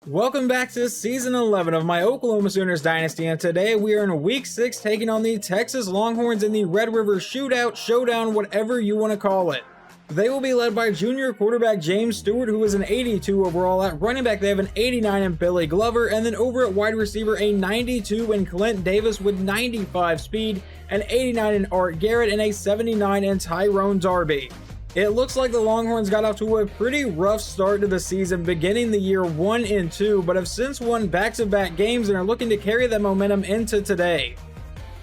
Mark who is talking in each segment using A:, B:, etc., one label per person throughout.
A: Welcome back to Season 11 of my Oklahoma Sooners Dynasty, and today we are in Week 6 taking on the Texas Longhorns in the Red River Shootout, Showdown, whatever you want to call it. They will be led by junior quarterback James Stewart, who is an 82 overall. At running back, they have an 89 in Billy Glover, and then over at wide receiver, a 92 in Clint Davis with 95 speed, an 89 in Art Garrett, and a 79 in Tyrone Darby. It looks like the Longhorns got off to a pretty rough start to the season, beginning the year 1-2, but have since won back-to-back games and are looking to carry that momentum into today.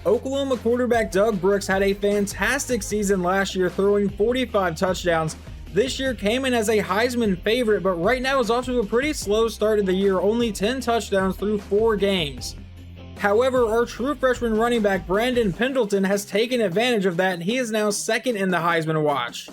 A: Oklahoma quarterback Doug Brooks had a fantastic season last year, throwing 45 touchdowns. This year came in as a Heisman favorite, but right now is off to a pretty slow start of the year, only 10 touchdowns through 4 games. However, our true freshman running back Brandon Pendleton has taken advantage of that, and he is now second in the Heisman watch.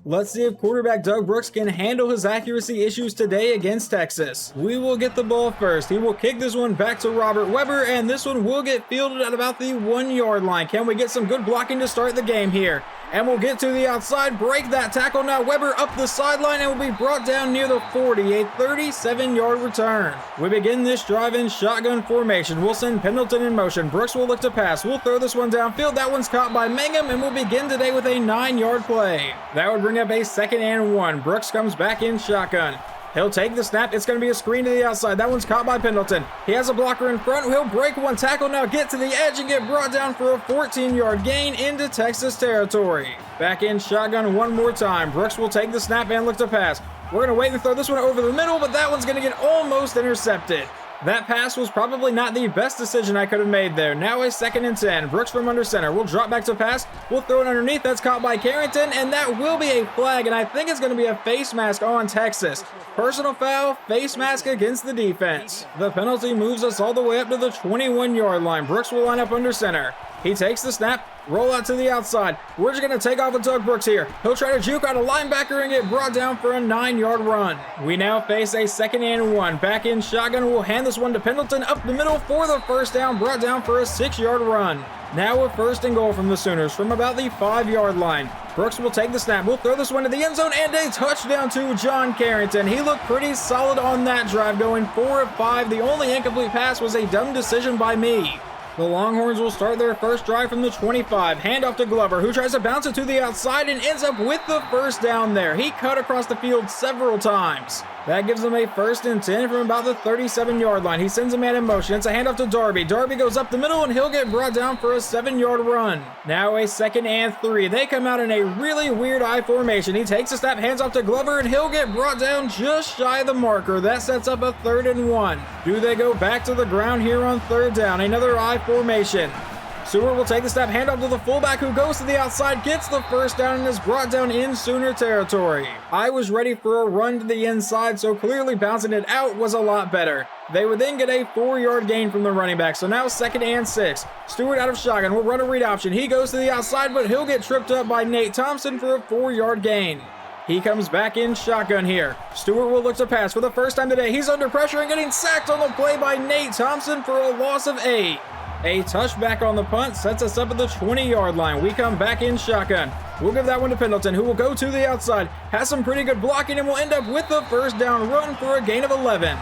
A: Let's see if quarterback Doug Brooks can handle his accuracy issues today against Texas. We will get the ball first. He will kick this one back to Robert Weber, and this one will get fielded at about the 1-yard line. Can we get some good blocking to start the game here? And we'll get to the outside, break that tackle. Now Weber up the sideline and will be brought down near the 40, a 37-yard return. We begin this drive in shotgun formation. We'll send Pendleton in motion. Brooks will look to pass. We'll throw this one downfield. That one's caught by Mangum, and we'll begin today with a 9-yard play. That would bring up a 2nd and 1. Brooks comes back in shotgun. He'll take the snap. It's going to be a screen to the outside. That one's caught by Pendleton. He has a blocker in front. He'll break one tackle, now get to the edge and get brought down for a 14-yard gain into Texas territory. Back in shotgun one more time. Brooks will take the snap and look to pass. We're going to wait and throw this one over the middle, but that one's going to get almost intercepted. That pass was probably not the best decision I could have made there. Now a 2nd and 10. Brooks from under center. We'll drop back to pass. We'll throw it underneath. That's caught by Carrington, and that will be a flag, and I think it's going to be a face mask on Texas. Personal foul, face mask against the defense. The penalty moves us all the way up to the 21-yard line. Brooks will line up under center. He takes the snap, roll out to the outside. We're just going to take off with Doug Brooks here. He'll try to juke out a linebacker and get brought down for a 9-yard run. We now face a 2nd and 1. Back in shotgun, we'll hand this one to Pendleton up the middle for the first down, brought down for a 6-yard run. Now a 1st and goal from the Sooners from about the 5-yard line. Brooks will take the snap. We'll throw this one to the end zone and a touchdown to John Carrington. He looked pretty solid on that drive, going 4 of 5. The only incomplete pass was a dumb decision by me. The Longhorns will start their first drive from the 25. Handoff to Glover, who tries to bounce it to the outside and ends up with the first down there. He cut across the field several times. That gives them a 1st and 10 from about the 37-yard line. He sends a man in motion. It's a handoff to Darby. Darby goes up the middle, and he'll get brought down for a 7-yard run. Now a 2nd and 3. They come out in a really weird I formation. He takes a snap, hands off to Glover, and he'll get brought down just shy of the marker. That sets up a 3rd and 1. Do they go back to the ground here on 3rd down? Another I formation. Stewart will take the snap, hand off to the fullback who goes to the outside, gets the first down, and is brought down in Sooner territory. I was ready for a run to the inside, so clearly bouncing it out was a lot better. They would then get a 4-yard gain from the running back, so now 2nd and 6. Stewart out of shotgun will run a read option. He goes to the outside, but he'll get tripped up by Nate Thompson for a 4-yard gain. He comes back in shotgun here. Stewart will look to pass for the first time today. He's under pressure and getting sacked on the play by Nate Thompson for a loss of 8. A touchback on the punt sets us up at the 20-yard line. We come back in shotgun. We'll give that one to Pendleton, who will go to the outside, has some pretty good blocking, and will end up with the first down run for a gain of 11.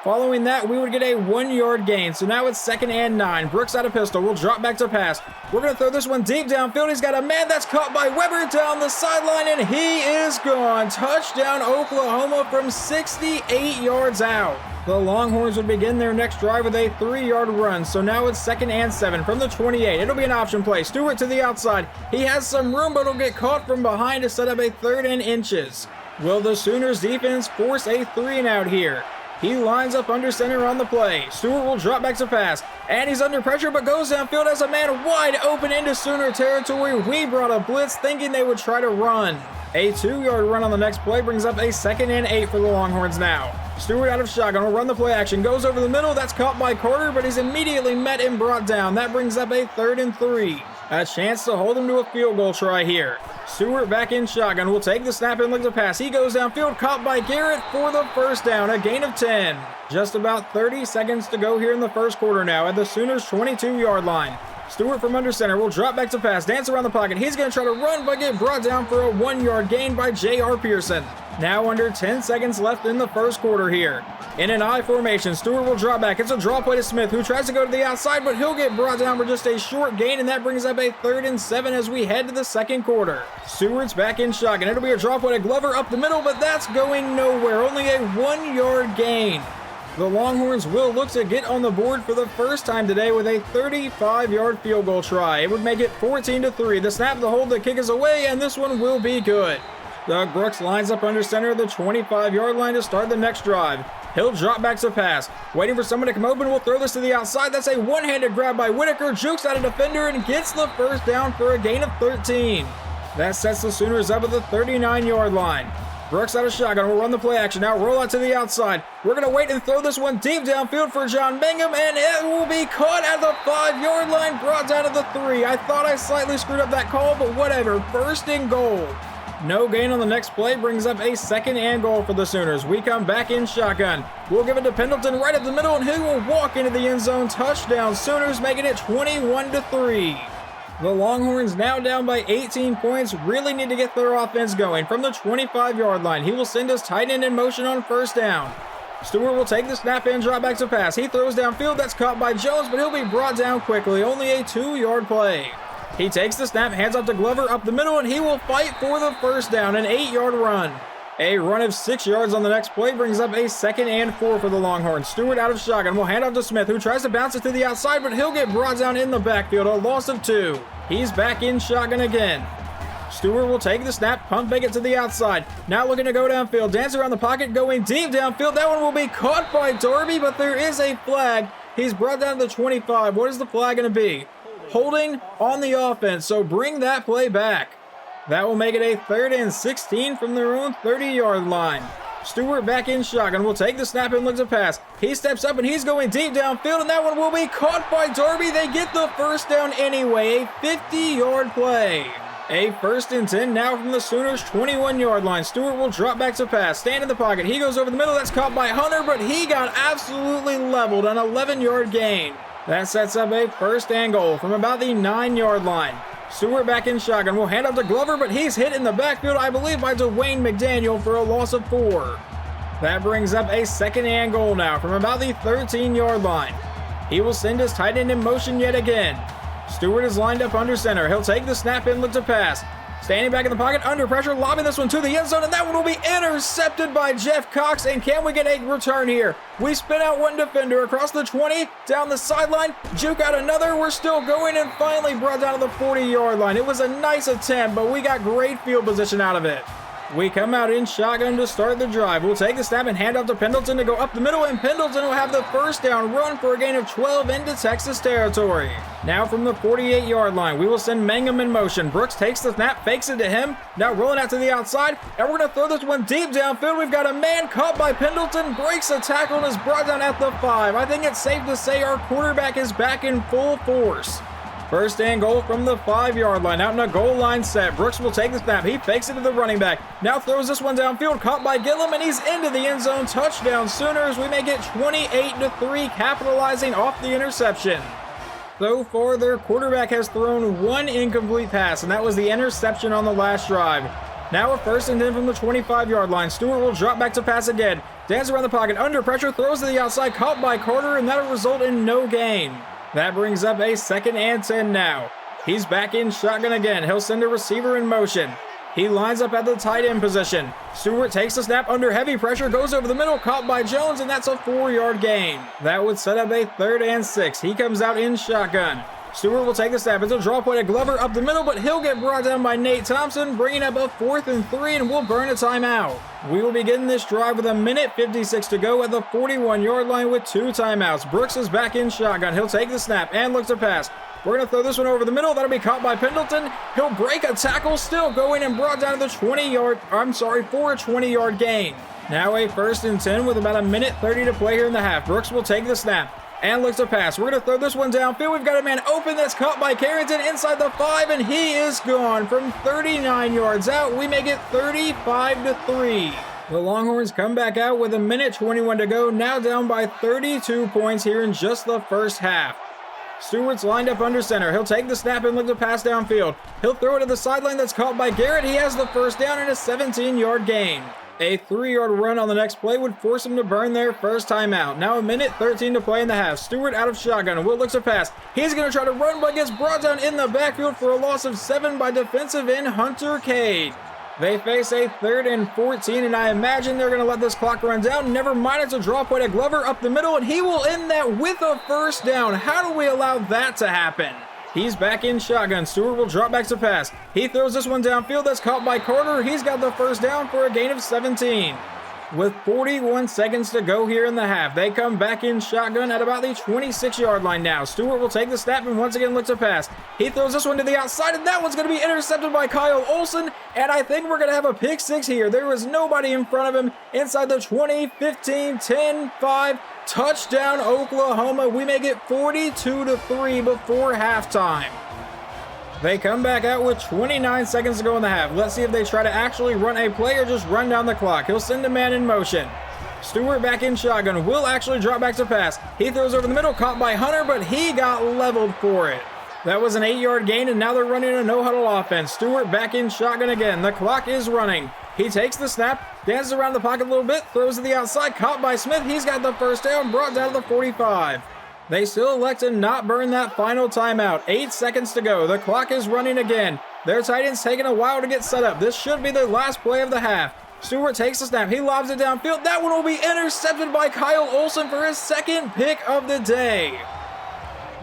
A: Following that, we would get a 1-yard gain, so now it's 2nd and 9. Brooks out of pistol. We'll drop back to pass. We're going to throw this one deep downfield. He's got a man that's caught by Weber down the sideline, and he is gone. Touchdown, Oklahoma from 68 yards out. The Longhorns would begin their next drive with a 3-yard run, so now it's 2nd and 7 from the 28. It'll be an option play. Stewart to the outside. He has some room, but he'll get caught from behind to set up a 3rd and inches. Will the Sooners defense force a 3-and-out here? He lines up under center on the play. Stewart will drop back to pass, and he's under pressure, but goes downfield as a man wide open into Sooner territory. We brought a blitz thinking they would try to run. A 2-yard run on the next play brings up a 2nd and 8 for the Longhorns now. Stewart out of shotgun will run the play action, goes over the middle. That's caught by Carter, but he's immediately met and brought down. That brings up a 3rd and 3. A chance to hold him to a field goal try here. Stewart back in shotgun will take the snap and look to pass. He goes downfield, caught by Garrett for the first down, a gain of 10. Just about 30 seconds to go here in the first quarter now at the Sooners' 22-yard line. Stewart from under center will drop back to pass, dance around the pocket. He's going to try to run, but get brought down for a 1-yard gain by J.R. Pearson. Now under 10 seconds left in the first quarter here. In an I formation, Stewart will drop back. It's a draw play to Smith, who tries to go to the outside, but he'll get brought down for just a short gain, and that brings up a 3rd and 7 as we head to the second quarter. Stewart's back in shotgun. It'll be a draw play to Glover up the middle, but that's going nowhere. Only a 1-yard gain. The Longhorns will look to get on the board for the first time today with a 35-yard field goal try. It would make it 14-3. The snap, the hold, the kick is away, and this one will be good. Doug Brooks lines up under center of the 25-yard line to start the next drive. He'll drop back to pass. Waiting for someone to come open. We'll throw this to the outside. That's a one-handed grab by Whitaker. Jukes out a defender and gets the first down for a gain of 13. That sets the Sooners up at the 39-yard line. Brooks out of shotgun. We'll run the play action. Now roll out to the outside. We're going to wait and throw this one deep downfield for John Bingham, and it will be caught at the 5-yard line, brought down to the 3. I thought I slightly screwed up that call, but whatever. First and goal. No gain on the next play brings up a 2nd and goal for the Sooners. We come back in shotgun. We'll give it to Pendleton right up the middle, and he will walk into the end zone. Touchdown. Sooners making it 21-3. The Longhorns now down by 18 points, really need to get their offense going. From the 25-yard line, he will send his tight end in motion on first down. Stewart will take the snap and drop back to pass. He throws downfield, that's caught by Jones, but he'll be brought down quickly. Only a 2-yard play. He takes the snap, hands off to Glover up the middle, and he will fight for the first down, an 8-yard run. A run of 6 yards on the next play brings up a 2nd and 4 for the Longhorns. Stewart out of shotgun will hand off to Smith, who tries to bounce it to the outside, but he'll get brought down in the backfield, a loss of 2. He's back in shotgun again. Stewart will take the snap, pump fake it to the outside. Now looking to go downfield, dance around the pocket, going deep downfield. That one will be caught by Darby, but there is a flag. He's brought down to the 25. What is the flag going to be? Holding on the offense, so bring that play back. That will make it a 3rd and 16 from their own 30-yard line. Stewart back in shotgun will take the snap and look to pass. He steps up and he's going deep downfield, and that one will be caught by Darby. They get the first down anyway, a 50-yard play. A 1st and 10 now from the Sooners' 21-yard line. Stewart will drop back to pass, stand in the pocket. He goes over the middle, that's caught by Hunter, but he got absolutely leveled, an 11-yard gain. That sets up a 1st and goal from about the 9-yard line. Stewart back in shotgun will hand up to Glover, but he's hit in the backfield, I believe, by Dwayne McDaniel for a loss of 4. That brings up a 2nd and goal now from about the 13-yard line. He will send his tight end in motion yet again. Stewart is lined up under center. He'll take the snap and look to pass. Standing back in the pocket, under pressure, lobbing this one to the end zone, and that one will be intercepted by Jeff Cox. And can we get a return here? We spin out one defender across the 20, down the sideline, juke out another. We're still going, and finally brought down to the 40-yard line. It was a nice attempt, but we got great field position out of it. We come out in shotgun to start the drive. We'll take the snap and hand off to Pendleton to go up the middle, and Pendleton will have the first down, run for a gain of 12 into Texas territory. Now from the 48-yard line, we will send Mangum in motion. Brooks takes the snap, fakes it to him, now rolling out to the outside, and we're going to throw this one deep downfield. We've got a man caught by Pendleton, breaks a tackle, and is brought down at the 5. I think it's safe to say our quarterback is back in full force. 1st and goal from the 5-yard line. Out in a goal line set. Brooks will take the snap. He fakes it to the running back. Now throws this one downfield. Caught by Gillum, and he's into the end zone. Touchdown Sooners. We make it 28-3, capitalizing off the interception. So far, their quarterback has thrown one incomplete pass, and that was the interception on the last drive. Now a 1st and 10 from the 25-yard line. Stewart will drop back to pass again. Dance around the pocket. Under pressure. Throws to the outside. Caught by Carter, and that'll result in no gain. That brings up a 2nd and 10 now. He's back in shotgun again. He'll send a receiver in motion. He lines up at the tight end position. Stewart takes the snap under heavy pressure, goes over the middle, caught by Jones, and that's a 4-yard gain. That would set up a 3rd and 6. He comes out in shotgun. Stewart will take the snap. It's a draw play to Glover up the middle, but he'll get brought down by Nate Thompson, bringing up a 4th and 3, and we'll burn a timeout. We will begin this drive with 1:56 to go at the 41-yard line with 2 timeouts. Brooks is back in shotgun. He'll take the snap and looks to pass. We're going to throw this one over the middle. That'll be caught by Pendleton. He'll break a tackle, still going, and brought down to the for a 20-yard gain. Now a 1st and 10 with about 1:30 to play here in the half. Brooks will take the snap and looks to pass. We're going to throw this one downfield. We've got a man open that's caught by Carrington inside the 5, and he is gone from 39 yards out. We make it 35-3. The Longhorns come back out with 1:21 to go, now down by 32 points here in just the first half. Stewart's lined up under center. He'll take the snap and look to pass downfield. He'll throw it to the sideline that's caught by Garrett. He has the first down and a 17-yard gain. A 3-yard run on the next play would force him to burn their first timeout. Now a minute 13 to play in the half. Stewart out of shotgun. Will looks to pass. He's going to try to run, but gets brought down in the backfield for a loss of 7 by defensive end Hunter Cade. They face a 3rd and 14, and I imagine they're going to let this clock run down. Never mind, it's a draw play to Glover up the middle, and he will end that with a first down. How do we allow that to happen? He's back in shotgun. Stewart will drop back to pass. He throws this one downfield. That's caught by Carter. He's got the first down for a gain of 17. With 41 seconds to go here in the half, they come back in shotgun at about the 26-yard line now. Stewart will take the snap and once again look to pass. He throws this one to the outside, and that one's going to be intercepted by Kyle Olson, and I think we're going to have a pick six here. There was nobody in front of him inside the 20, 15, 10, 5. Touchdown, Oklahoma. We make it 42-3 before halftime. They come back out with 29 seconds to go in the half. Let's see if they try to actually run a play or just run down the clock. He'll send a man in motion. Stewart back in shotgun. Will actually drop back to pass. He throws over the middle, caught by Hunter, but he got leveled for it. That was an 8-yard gain, and now they're running a no-huddle offense. Stewart back in shotgun again. The clock is running. He takes the snap, dances around the pocket a little bit, throws to the outside, caught by Smith. He's got the first down, brought down to the 45. They still elect to not burn that final timeout. 8 seconds to go. The clock is running again. Their tight end's taking a while to get set up. This should be the last play of the half. Stewart takes the snap. He lobs it downfield. That one will be intercepted by Kyle Olson for his second pick of the day.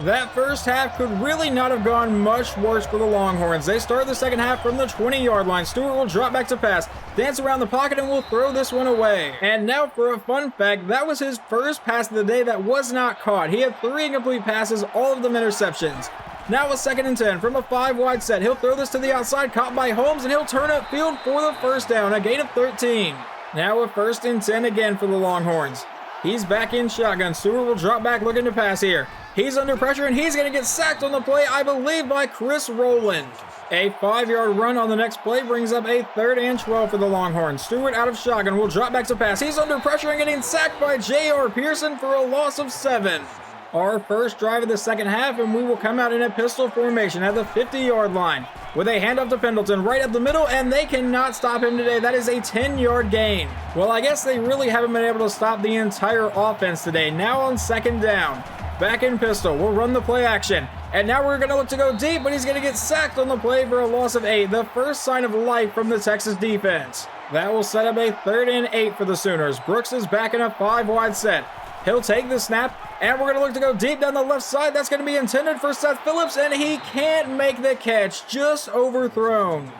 A: That first half could really not have gone much worse for the Longhorns. They start the second half from the 20-yard line. Stewart will drop back to pass, dance around the pocket, and will throw this one away. And now for a fun fact, that was his first pass of the day that was not caught. He had 3 incomplete passes, all of them interceptions. Now a 2nd and 10 from a 5-wide set. He'll throw this to the outside, caught by Holmes, and he'll turn upfield for the first down, a gain of 13. Now a 1st and 10 again for the Longhorns. He's back in shotgun. Stewart will drop back looking to pass here. He's under pressure, and he's going to get sacked on the play, I believe, by Chris Rowland. A 5-yard run on the next play brings up a 3rd and 12 for the Longhorns. Stewart out of shotgun will drop back to pass. He's under pressure and getting sacked by J.R. Pearson for a loss of 7. Our first drive of the second half, and we will come out in a pistol formation at the 50-yard line with a handoff to Pendleton right up the middle, and they cannot stop him today. That is a 10-yard gain. Well, I guess they really haven't been able to stop the entire offense today. Now on 2nd down, back in pistol, we'll run the play action, and now we're going to look to go deep, but he's going to get sacked on the play for a loss of 8. The first sign of life from the Texas defense. That will set up a 3rd and 8 for the Sooners. Brooks is back in a 5-wide set. He'll take the snap, and we're going to look to go deep down the left side. That's going to be intended for Seth Phillips, and he can't make the catch, just overthrown.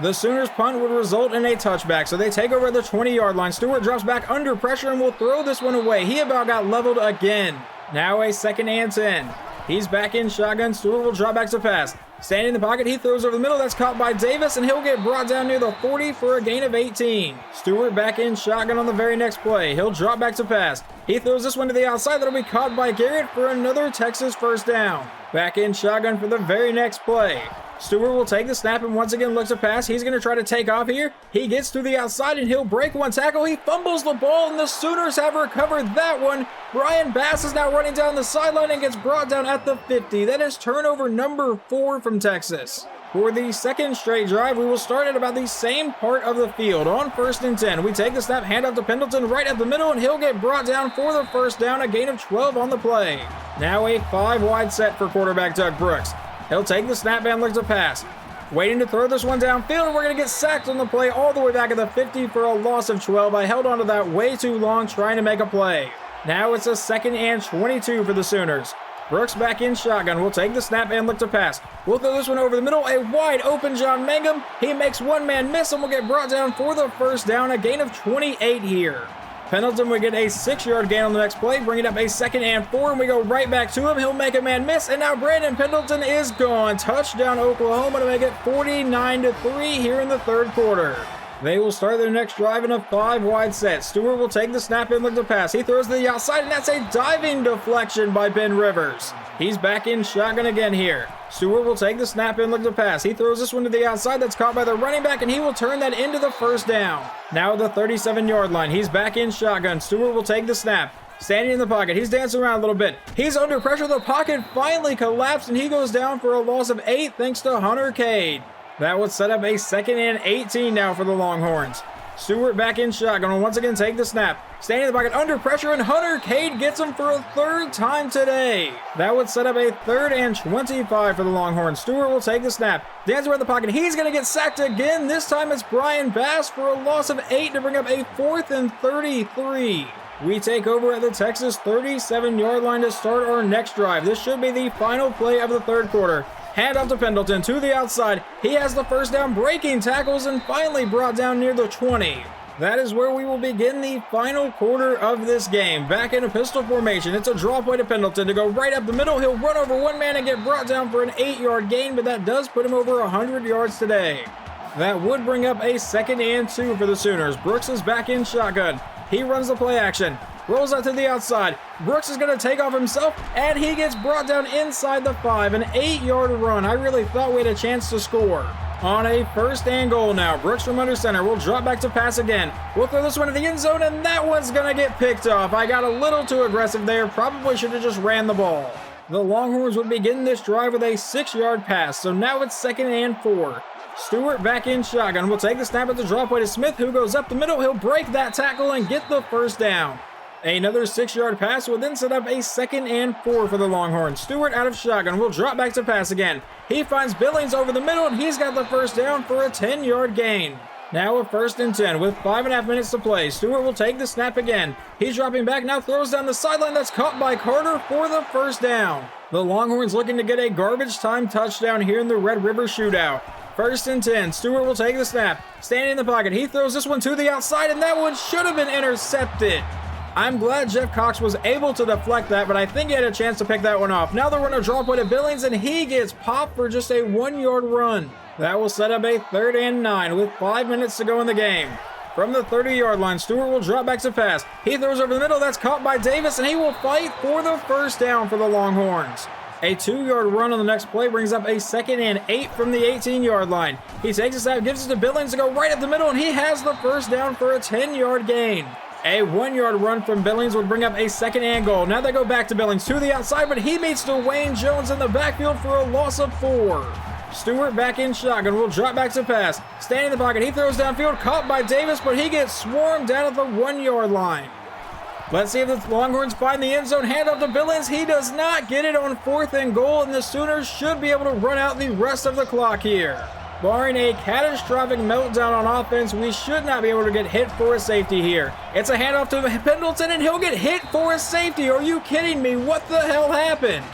A: The Sooners' punt would result in a touchback, so they take over at the 20-yard line. Stewart drops back under pressure and will throw this one away. He about got leveled again. Now a 2nd and 10. He's back in shotgun. Stewart will drop back to pass. Standing in the pocket, he throws over the middle. That's caught by Davis, and he'll get brought down near the 40 for a gain of 18. Stewart back in shotgun on the very next play. He'll drop back to pass. He throws this one to the outside. That'll be caught by Garrett for another Texas first down. Back in shotgun for the very next play. Stewart will take the snap and once again look to pass. He's going to try to take off here. He gets to the outside and he'll break one tackle. He fumbles the ball and the Sooners have recovered that one. Brian Bass is now running down the sideline and gets brought down at the 50. That is turnover number 4 from Texas. For the second straight drive, we will start at about the same part of the field. On 1st and 10, we take the snap, hand off to Pendleton right at the middle, and he'll get brought down for the first down, a gain of 12 on the play. Now a 5-wide set for quarterback Doug Brooks. He'll take the snap and look to pass. Waiting to throw this one downfield, and we're going to get sacked on the play all the way back at the 50 for a loss of 12. I held onto that way too long trying to make a play. Now it's a 2nd and 22 for the Sooners. Brooks back in shotgun. We'll take the snap and look to pass. We'll throw this one over the middle. A wide open John Mangum. He makes one man miss and will get brought down for the first down. A gain of 28 here. Pendleton will get a 6-yard gain on the next play, bringing up a 2nd and 4, and we go right back to him. He'll make a man miss, and now Brandon Pendleton is gone. Touchdown Oklahoma to make it 49-3 here in the third quarter. They will start their next drive in a 5-wide set. Stewart will take the snap and look to pass. He throws to the outside, and that's a diving deflection by Ben Rivers. He's back in shotgun again here. Stewart will take the snap and look to pass. He throws this one to the outside. That's caught by the running back, and he will turn that into the first down. Now at the 37-yard line, he's back in shotgun. Stewart will take the snap. Standing in the pocket, he's dancing around a little bit. He's under pressure. The pocket finally collapsed, and he goes down for a loss of 8 thanks to Ncaa. That would set up a 2nd and 18 now for the Longhorns. Stewart back in shotgun will once again take the snap. Standing in the pocket under pressure, and Ncaa gets him for a 3rd time today. That would set up a 3rd and 25 for the Longhorns. Stewart will take the snap. Dances around the pocket. He's going to get sacked again. This time it's Brian Bass for a loss of 8 to bring up a 4th and 33. We take over at the Texas 37-yard line to start our next drive. This should be the final play of the 3rd quarter. Hand off to Pendleton to the outside. He has the first down, breaking tackles, and finally brought down near the 20. That is where we will begin the final quarter of this game. Back in a pistol formation. It's a draw play to Pendleton to go right up the middle. He'll run over one man and get brought down for an 8-yard gain, but that does put him over 100 yards today. That would bring up a 2nd and 2 for the Sooners. Brooks is back in shotgun. He runs the play action. Rolls out to the outside. Brooks is going to take off himself, and he gets brought down inside the 5. An 8-yard run. I really thought we had a chance to score. On a 1st and goal now. Brooks from under center will drop back to pass again. We'll throw this one to the end zone, and that one's going to get picked off. I got a little too aggressive there. Probably should have just ran the ball. The Longhorns would begin this drive with a 6-yard pass, so now it's 2nd and 4. Stewart back in shotgun. Will take the snap at the drop play to Smith, who goes up the middle. He'll break that tackle and get the first down. Another 6-yard pass will then set up a 2nd and 4 for the Longhorns. Stewart out of shotgun will drop back to pass again. He finds Billings over the middle, and he's got the first down for a 10-yard gain. Now a 1st and 10 with 5.5 minutes to play. Stewart will take the snap again. He's dropping back, now throws down the sideline. That's caught by Carter for the first down. The Longhorns looking to get a garbage time touchdown here in the Red River Shootout. 1st and 10. Stewart will take the snap. Standing in the pocket. He throws this one to the outside, and that one should have been intercepted. I'm glad Jeff Cox was able to deflect that, but I think he had a chance to pick that one off. Now they're running a draw play to Billings, and he gets popped for just a 1-yard run. That will set up a 3rd and 9 with 5 minutes to go in the game. From the 30-yard line, Stewart will drop back to pass. He throws over the middle. That's caught by Davis, and he will fight for the first down for the Longhorns. A 2-yard run on the next play brings up a 2nd and 8 from the 18-yard line. He takes it out, gives it to Billings to go right up the middle, and he has the first down for a 10-yard gain. A 1-yard run from Billings would bring up a 2nd and goal. Now they go back to Billings to the outside, but he meets Dwayne Jones in the backfield for a loss of 4. Stewart back in shotgun will drop back to pass. Standing in the pocket, he throws downfield, caught by Davis, but he gets swarmed down at the 1-yard line. Let's see if the Longhorns find the end zone. Hand up to Billings. He does not get it on 4th and goal, and the Sooners should be able to run out the rest of the clock here. Barring a catastrophic meltdown on offense, we should not be able to get hit for a safety here. It's a handoff to Pendleton, and he'll get hit for a safety. Are you kidding me? What the hell happened?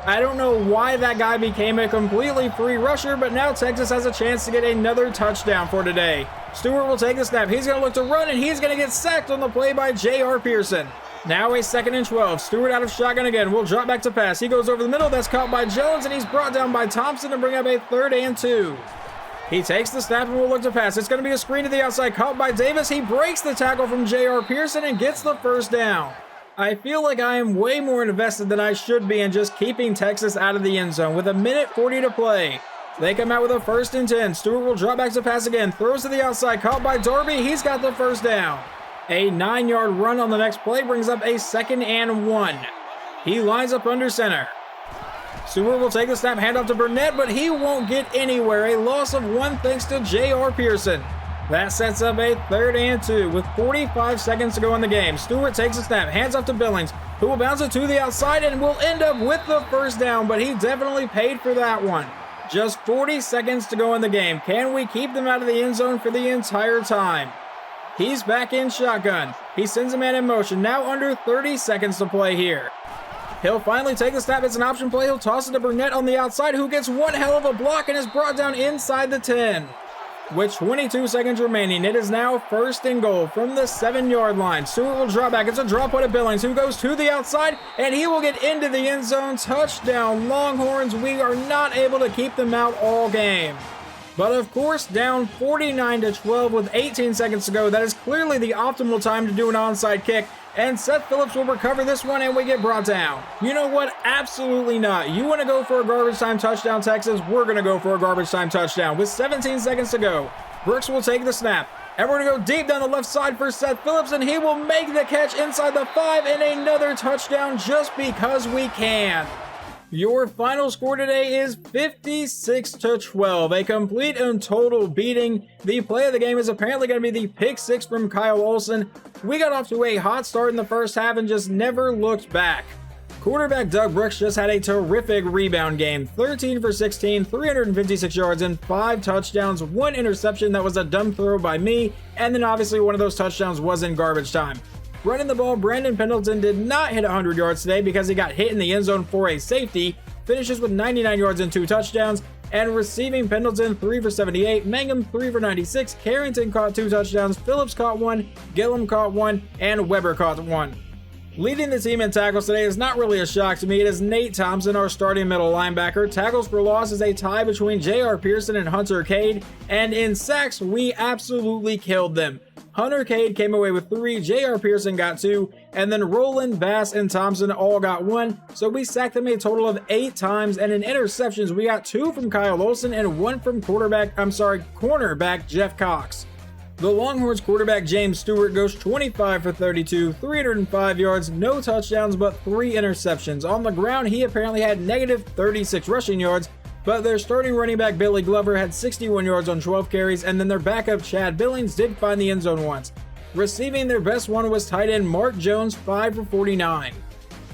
A: I don't know why that guy became a completely free rusher, but now Texas has a chance to get another touchdown for today. Stewart will take the snap. He's going to look to run, and he's going to get sacked on the play by J.R. Pearson. Now a 2nd and 12. Stewart out of shotgun again. Will drop back to pass. He goes over the middle. That's caught by Jones, and he's brought down by Thompson to bring up a 3rd and 2. He takes the snap and will look to pass. It's going to be a screen to the outside, caught by Davis. He breaks the tackle from J.R. Pearson and gets the first down. I feel like I am way more invested than I should be in just keeping Texas out of the end zone with 1:40 to play. They come out with a 1st and 10. Stewart will drop back to pass again. Throws to the outside, caught by Darby. He's got the first down. A 9-yard run on the next play brings up a 2nd and 1. He lines up under center. Stewart will take the snap, hand off to Burnett, but he won't get anywhere. A loss of 1 thanks to J.R. Pearson. That sets up a 3rd and 2 with 45 seconds to go in the game. Stewart takes the snap, hands off to Billings, who will bounce it to the outside and will end up with the first down, but he definitely paid for that one. Just 40 seconds to go in the game. Can we keep them out of the end zone for the entire time? He's back in shotgun. He sends a man in motion. Now under 30 seconds to play here. He'll finally take the snap. It's an option play. He'll toss it to Burnett on the outside, who gets one hell of a block and is brought down inside the 10. With 22 seconds remaining, it is now 1st and goal from the 7-yard line. Stewart will drop back. It's a drop play to Billings, who goes to the outside, and he will get into the end zone. Touchdown, Longhorns. We are not able to keep them out all game. But of course, down 49-12 with 18 seconds to go. That is clearly the optimal time to do an onside kick. And Seth Phillips will recover this one, and we get brought down. You know what? Absolutely not. You want to go for a garbage time touchdown, Texas? We're going to go for a garbage time touchdown. With 17 seconds to go, Brooks will take the snap. And we're going to go deep down the left side for Seth Phillips, and he will make the catch inside the 5 and another touchdown just because we can. Your final score today is 56-12, a complete and total beating. The play of the game is apparently going to be the pick 6 from Kyle Olson. We got off to a hot start in the first half and just never looked back. Quarterback Doug Brooks just had a terrific rebound game, 13 for 16, 356 yards and 5 touchdowns, 1 interception that was a dumb throw by me, and then obviously one of those touchdowns was in garbage time. Running the ball, Brandon Pendleton did not hit 100 yards today because he got hit in the end zone for a safety, finishes with 99 yards and 2 touchdowns, and receiving Pendleton 3 for 78, Mangum 3 for 96, Carrington caught 2 touchdowns, Phillips caught 1, Gillum caught 1, and Weber caught 1. Leading the team in tackles today is not really a shock to me. It is Nate Thompson, our starting middle linebacker. Tackles for loss is a tie between J.R. Pearson and Hunter Cade, and in sacks, we absolutely killed them. Hunter Cade came away with 3, J.R. Pearson got 2, and then Rowland, Bass, and Thompson all got 1, so we sacked them a total of 8 times, and in interceptions, we got 2 from Kyle Olson and 1 from cornerback Jeff Cox. The Longhorns quarterback James Stewart goes 25 for 32, 305 yards, no touchdowns, but 3 interceptions. On the ground, he apparently had negative 36 rushing yards, but their starting running back Billy Glover had 61 yards on 12 carries, and then their backup Chad Billings did find the end zone once. Receiving, their best one was tight end Mark Jones, 5 for 49.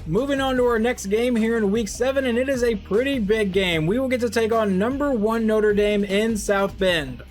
A: Moving on to our next game here in Week 7, and it is a pretty big game. We will get to take on number 1 Notre Dame in South Bend.